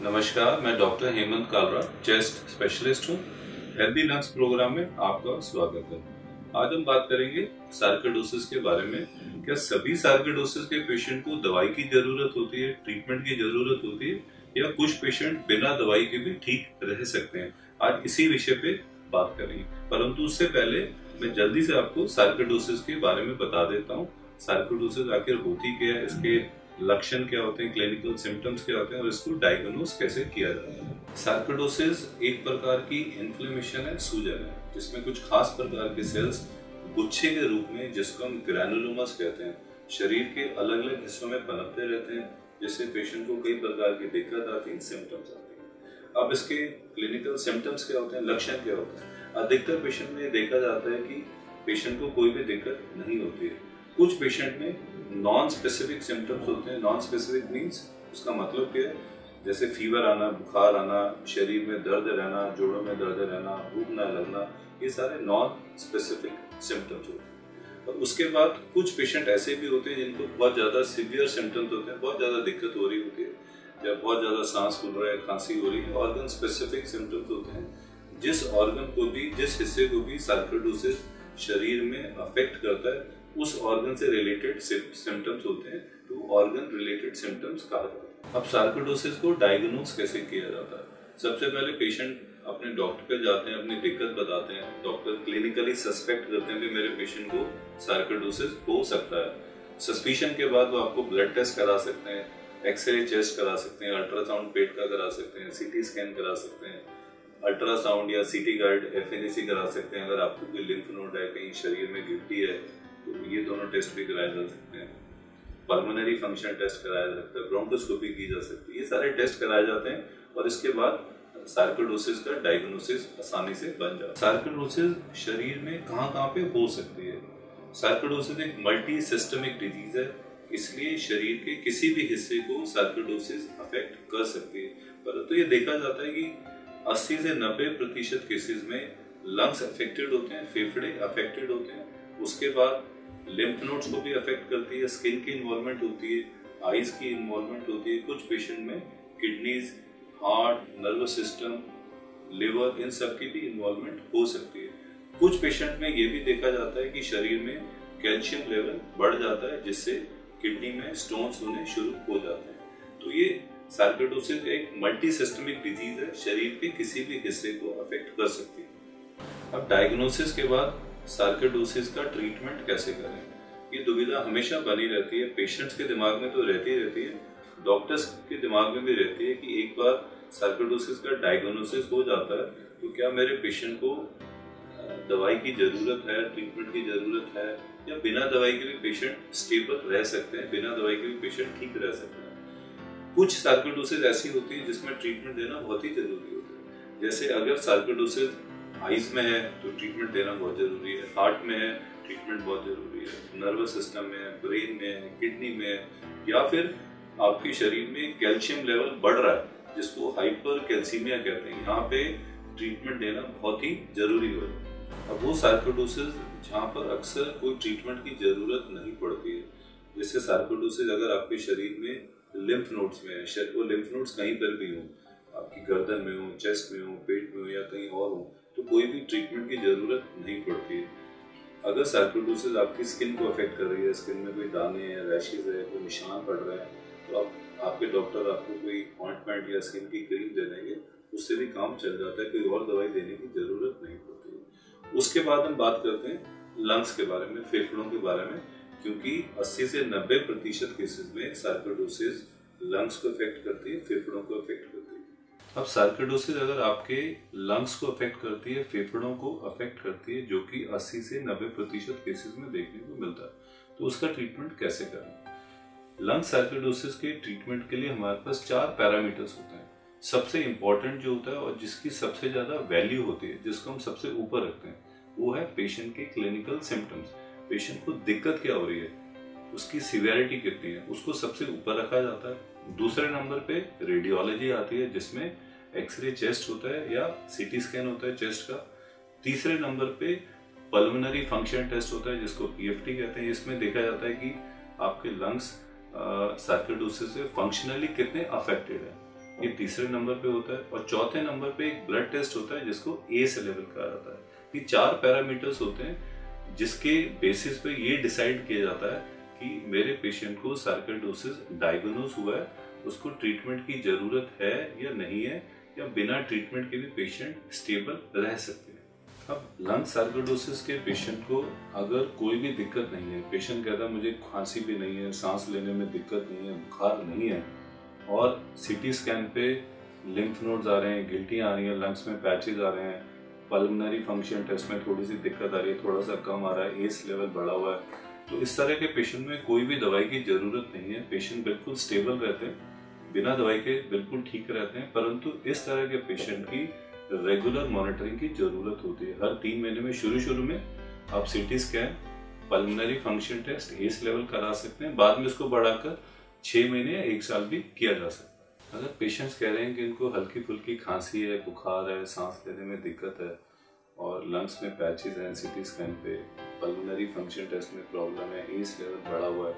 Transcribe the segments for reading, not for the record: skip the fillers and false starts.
नमस्कार, मैं doctor Hemant Kalra, chest specialist हूँ। हेल्दी लंग्स प्रोग्राम में आपका स्वागत है। आज हम बात करेंगे सार्कोइडोसिस के बारे में। क्या सभी सार्कोइडोसिस के पेशेंट को दवाई की जरूरत होती है, ट्रीटमेंट की जरूरत होती है, या कुछ पेशेंट बिना दवाई के भी ठीक रह सकते हैं? आज इसी विषय पे बात करेंगे, परंतु उससे पहले मैं जल्दी से आपको सार्कोइडोसिस के बारे में बता देता हूँ। सार्कोइडोसिस आखिर होती क्या है, इसके लक्षण क्या होते हैं, क्लिनिकल सिम्टम्स क्या होते हैं और इसको डायग्नोस कैसे किया जाता है। सार्कोइडोसिस एक प्रकार की इन्फ्लेमेशन है, सूजन है, जिसमें कुछ खास प्रकार के सेल्स गुच्छे के रूप में, जिसको हम ग्रैनुलोमास कहते हैं, शरीर के अलग अलग हिस्सों में पनपते रहते हैं, जिससे पेशेंट को कई प्रकार की दिक्कत आती है, सिम्टम्स आते हैं। अब इसके क्लिनिकल सिम्टम्स क्या होते हैं, लक्षण क्या होते हैं? अधिकतर पेशेंट में देखा जाता है कि पेशेंट को कोई भी दिक्कत नहीं होती है। कुछ पेशेंट में नॉन स्पेसिफिक सिम्टम्स होते हैं। नॉन स्पेसिफिक मीन्स उसका मतलब क्या है? जैसे फीवर आना, बुखार आना, शरीर में दर्द रहना, जोड़ों में दर्द रहना, भूख ना लगना, ये सारे नॉन स्पेसिफिक सिम्टम्स होते हैं। और उसके बाद कुछ पेशेंट ऐसे भी होते हैं जिनको बहुत ज्यादा सीवियर सिम्टम्स होते हैं, बहुत ज्यादा दिक्कत हो रही होती है, या बहुत ज्यादा सांस फूल रहा है, खांसी हो रही है। ऑर्गन स्पेसिफिक सिम्टम्स होते हैं, जिस ऑर्गन को भी, जिस हिस्से को भी सार्कोइडोसिस शरीर में अफेक्ट करता है, उस ऑर्गन से रिलेटेड सिम्टम्स होते हैं, तो ऑर्गन रिलेटेड सिम्टम्स कहा जाता है। अब सार्कोइडोसिस को डायग्नोस कैसे किया जाता है? सबसे पहले पेशेंट अपने डॉक्टर पे जाते हैं, अपनी दिक्कत बताते हैं। डॉक्टर क्लिनिकली सस्पेक्ट करते हैं कि मेरे पेशेंट को सार्कोइडोसिस हो सकता है। सस्पिशन के बाद वो आपको ब्लड टेस्ट करा सकते हैं, एक्सरे चेस्ट करा सकते हैं, अल्ट्रासाउंड पेट का करा सकते हैं, सीटी स्कैन करा सकते हैं, अल्ट्रासाउंड या सीटी गाइड एफएनएसी करा सकते हैं। अगर आपको कोई लिम्फ नोड है, कहीं शरीर में गिल्टी है, तो ये दोनों टेस्ट भी कराए जा सकते हैं। पल्मोनरी फंक्शन टेस्ट कराया जा सकता है, ब्रोंकोस्कोपी की जा सकती है। ये सारे टेस्ट कराए जाते हैं और इसके बाद सार्कोइडोसिस का डायग्नोसिस आसानी से बन जाता है। सार्कोइडोसिस शरीर में कहाँ पे हो सकती है? सार्कोइडोसिस एक मल्टी सिस्टमिक डिजीज है, इसलिए शरीर के किसी भी हिस्से को सार्कोइडोसिस अफेक्ट कर सकती है। परंतु ये देखा जाता है कि 80 से 90% केसेस में लंग्स अफेक्टेड होते हैं, फेफड़े अफेक्टेड होते हैं। उसके बाद लिम्फ नोड्स को भी अफेक्ट करती है, स्किन की इन्वॉल्वमेंट होती है, आईज की इन्वॉल्वमेंट होती है। कुछ पेशेंट में kidneys, heart, nervous system, liver, इन सब की भी इन्वॉल्वमेंट हो सकती है। कुछ पेशेंट में ये भी देखा जाता है कि शरीर में कैल्शियम लेवल बढ़ जाता है, जिससे किडनी में स्टोन्स होने शुरू हो जाते हैं। तो ये सार्कोइडोसिस एक मल्टी सिस्टमिक डिजीज है, शरीर के किसी भी हिस्से को अफेक्ट कर सकती है। अब डायग्नोसिस के बाद सार्कोइडोसिस का ट्रीटमेंट कैसे करें, ये दुविधा हमेशा बनी रहती है। पेशेंट्स के दिमाग में तो रहती है, डॉक्टर्स के दिमाग में भी रहती है कि एक बार सार्कोइडोसिस का डायग्नोसिस हो जाता है तो क्या मेरे पेशेंट को दवाई की जरूरत है, ट्रीटमेंट की जरूरत है, या बिना दवाई के भी पेशेंट स्टेबल रह सकते हैं, बिना दवाई के भी पेशेंट ठीक रह सकते हैं। कुछ सार्कोइडोसिस ऐसी होती है जिसमें ट्रीटमेंट देना बहुत ही जरूरी होता है। जैसे अगर सार्कोइडोसिस आईज में है तो ट्रीटमेंट देना बहुत जरूरी है, हार्ट में है ट्रीटमेंट बहुत जरूरी है, नर्वस सिस्टम में, ब्रेन में, किडनी में, या फिर आपके शरीर में कैल्शियम लेवल बढ़ रहा है, जिसको हाइपर कैल्सीमिया कहते हैं, यहाँ पे ट्रीटमेंट देना बहुत ही जरूरी हो। अब वो सार्कोइडोसिस जहाँ पर अक्सर कोई ट्रीटमेंट की जरूरत नहीं पड़ती है, जैसे सार्कोइडोसिस अगर आपके शरीर में लिम्फ नोड्स में है, वो लिम्फ नोड्स कहीं पर भी हो, आपकी गर्दन में हो, चेस्ट में हो, पेट में हो, या कहीं और हो, तो कोई भी ट्रीटमेंट की जरूरत नहीं पड़ती है। अगर सार्कोइडोसिस आपकी स्किन को अफेक्ट कर रही है, स्किन में कोई दाने हैं, रैशेज है, कोई निशान पड़ रहा है, तो आपके डॉक्टर आपको कोई ऑइंटमेंट या स्किन की क्रीम दे देंगे, उससे भी काम चल जाता है, कोई और दवाई देने की जरूरत नहीं पड़ती है। उसके बाद हम बात करते हैं लंग्स के बारे में, फेफड़ों के बारे में, क्योंकि 80 से 90% केसेस में सार्कोइडोसिस लंग्स को अफेक्ट करती है, फेफड़ों को अफेक्ट करती है। अब सार्कोइडोसिस अगर आपके लंग्स को अफेक्ट करती है, फेफड़ों को अफेक्ट करती है, जो कि 80 से 90% केसेस में देखने को मिलता है, तो उसका ट्रीटमेंट कैसे करें? लंग सार्कोइडोसिस के ट्रीटमेंट के लिए हमारे पास 4 पैरामीटर्स होते हैं। सबसे इंपॉर्टेंट जो होता है और जिसकी सबसे ज्यादा वैल्यू होती है, जिसको हम सबसे ऊपर रखते हैं, वो है पेशेंट के क्लिनिकल सिम्टम्स। पेशेंट को दिक्कत क्या हो रही है, उसकी सिवियरिटी कितनी है, उसको सबसे ऊपर रखा जाता है। दूसरे नंबर पे रेडियोलॉजी आती है, जिसमें एक्सरे चेस्ट होता है या सीटी स्कैन होता है चेस्ट का। तीसरे नंबर पे पल्मोनरी फंक्शन टेस्ट होता है, जिसको पीएफटी कहते हैं। इसमें देखा जाता है कि आपके लंग्स सार्कोइडोसिस से फंक्शनली कितने अफेक्टेड है। ये तीसरे नंबर पे होता है। और चौथे नंबर पे एक ब्लड टेस्ट होता है जिसको एस लेवल कहा जाता है। ये 4 पैरामीटर्स होते हैं जिसके बेसिस पे ये डिसाइड किया जाता है कि मेरे पेशेंट को सार्कोइडोसिस डायग्नोज हुआ है, उसको ट्रीटमेंट की जरूरत है या नहीं है, या बिना ट्रीटमेंट के भी पेशेंट स्टेबल रह सकते हैं। अब लंग सार्कोइडोसिस के पेशेंट को अगर कोई भी दिक्कत नहीं है, पेशेंट कहता है मुझे खांसी भी नहीं है, सांस लेने में दिक्कत नहीं है, बुखार नहीं है, और सीटी स्कैन पे लिम्फ नोड्स आ रहे हैं, गिल्टियाँ आ रही हैं, लंग्स में पैचेज आ रहे हैं, पल्मोनरी फंक्शन टेस्ट में थोड़ी सी दिक्कत आ रही है, थोड़ा सा कम आ रहा है, एस लेवल बढ़ा हुआ है, तो इस तरह के पेशेंट में कोई भी दवाई की जरूरत नहीं है। पेशेंट बिल्कुल स्टेबल रहते हैं, बिना दवाई के बिल्कुल ठीक रहते हैं। परंतु इस तरह के पेशेंट की रेगुलर मॉनिटरिंग की जरूरत होती है। हर 3 महीने में शुरू में आप CT scan, pulmonary function test, S level करा सकते हैं। बाद में इसको बढ़ाकर 6 महीने या 1 साल भी किया जा सकता है। अगर पेशेंट्स कह रहे हैं कि इनको हल्की फुल्की खांसी है, बुखार है, सांस लेने में दिक्कत है और लंग्स में पैचेज हैं, सीटी स्कैन पे पल्मोनरी फंक्शन टेस्ट में प्रॉब्लम है, एस लेवल बढ़ा हुआ है,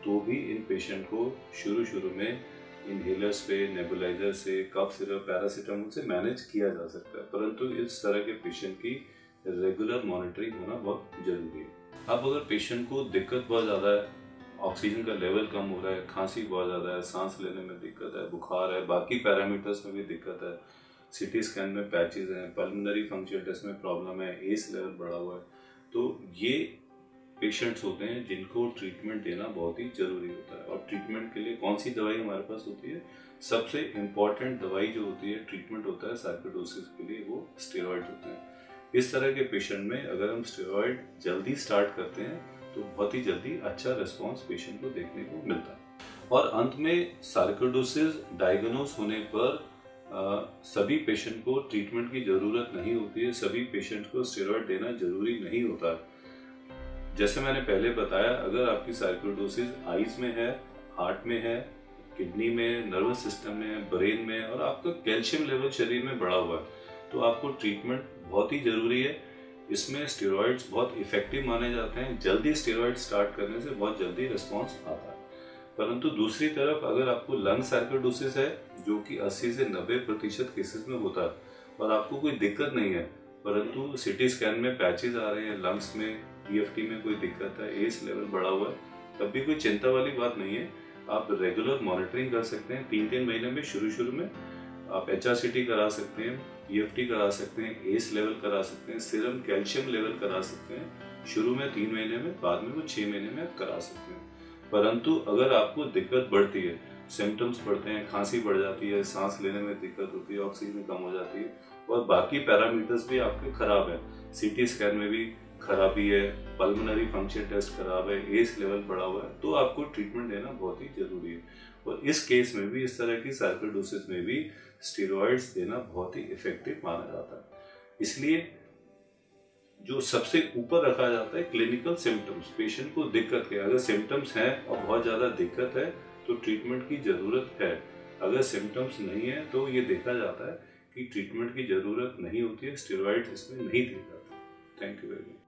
तो भी इन पेशेंट को शुरू में इनहेलर्स पे, नेबुलाइजर से, कफ सिरप, पैरासीटामोल से मैनेज किया जा सकता है। परंतु इस तरह के पेशेंट की रेगुलर मॉनिटरिंग होना बहुत जरूरी है। अब अगर पेशेंट को दिक्कत बहुत ज़्यादा है, ऑक्सीजन का लेवल कम हो रहा है, खांसी बहुत ज़्यादा है, सांस लेने में दिक्कत है, बुखार है, बाकी पैरामीटर्स में भी दिक्कत है, सीटी स्कैन में पैचेज हैं, पल्मोनरी फंक्शन टेस्ट में प्रॉब्लम है, एस लेवल बढ़ा हुआ है, तो ये पेशेंट्स होते हैं जिनको ट्रीटमेंट देना बहुत ही जरूरी होता है। और ट्रीटमेंट के लिए कौन सी दवाई हमारे पास होती है? सबसे इम्पॉर्टेंट दवाई जो होती है, ट्रीटमेंट होता है सार्कोइडोसिस के लिए, वो स्टेरॉइड होते हैं। इस तरह के पेशेंट में अगर हम स्टेरॉइड जल्दी स्टार्ट करते हैं तो बहुत ही जल्दी अच्छा रिस्पॉन्स पेशेंट को देखने को मिलता है। और अंत में सार्कोइडोसिस डायग्नोज होने पर सभी पेशेंट को ट्रीटमेंट की जरूरत नहीं होती है, सभी पेशेंट को स्टेरॉइड देना जरूरी नहीं होता। जैसे मैंने पहले बताया, अगर आपकी सार्कोइडोसिस आईज में है, हार्ट में है, किडनी में, नर्वस सिस्टम में, ब्रेन में, और आपका कैल्शियम लेवल शरीर में बढ़ा हुआ है, तो आपको ट्रीटमेंट बहुत ही जरूरी है। इसमें स्टेरॉइड्स बहुत इफेक्टिव माने जाते हैं। जल्दी स्टेरॉइड स्टार्ट करने से बहुत जल्दी रिस्पॉन्स आता है। परंतु दूसरी तरफ अगर आपको लंग सार्कोइडोसिस है, जो कि 80 से 90% केसेस में होता है, और आपको कोई दिक्कत नहीं है, परंतु सीटी स्कैन में पैचेज आ रहे हैं, लंग्स में, ईएफटी में कोई दिक्कत है, एस लेवल बढ़ा हुआ है, तब भी कोई चिंता वाली बात नहीं है। आप रेगुलर मॉनिटरिंग कर सकते हैं। 3 महीने में शुरू में आप HRCT करा सकते हैं, ईएफटी करा सकते हैं, एस लेवल करा सकते हैं, सीरम कैल्शियम लेवल करा सकते हैं। शुरू में 3 महीने में, बाद में वो 6 महीने में आप करा सकते हैं। परंतु अगर आपको दिक्कत बढ़ती है, सिम्टम्स बढ़ते हैं, खांसी बढ़ जाती है, सांस लेने में दिक्कत होती है, ऑक्सीजन कम हो जाती है, और बाकी पैरामीटर्स भी आपके खराब है, सीटी स्कैन में भी खराबी है, पल्मोनरी फंक्शन टेस्ट खराब है, एस लेवल बढ़ा हुआ है, तो आपको ट्रीटमेंट देना बहुत ही जरूरी है। और इस केस में भी, इस तरह की सार्कोइडोसिस में भी स्टेरॉइड्स देना बहुत ही इफेक्टिव माना जाता है। इसलिए जो सबसे ऊपर रखा जाता है क्लिनिकल सिम्टम्स, पेशेंट को दिक्कत है। अगर सिम्टम्स हैं और बहुत ज्यादा दिक्कत है तो ट्रीटमेंट की जरूरत है। अगर सिम्टम्स नहीं है तो ये देखा जाता है कि ट्रीटमेंट की जरूरत नहीं होती है, स्टेरॉइड्स इसमें नहीं दिए जाते। Thank you very much.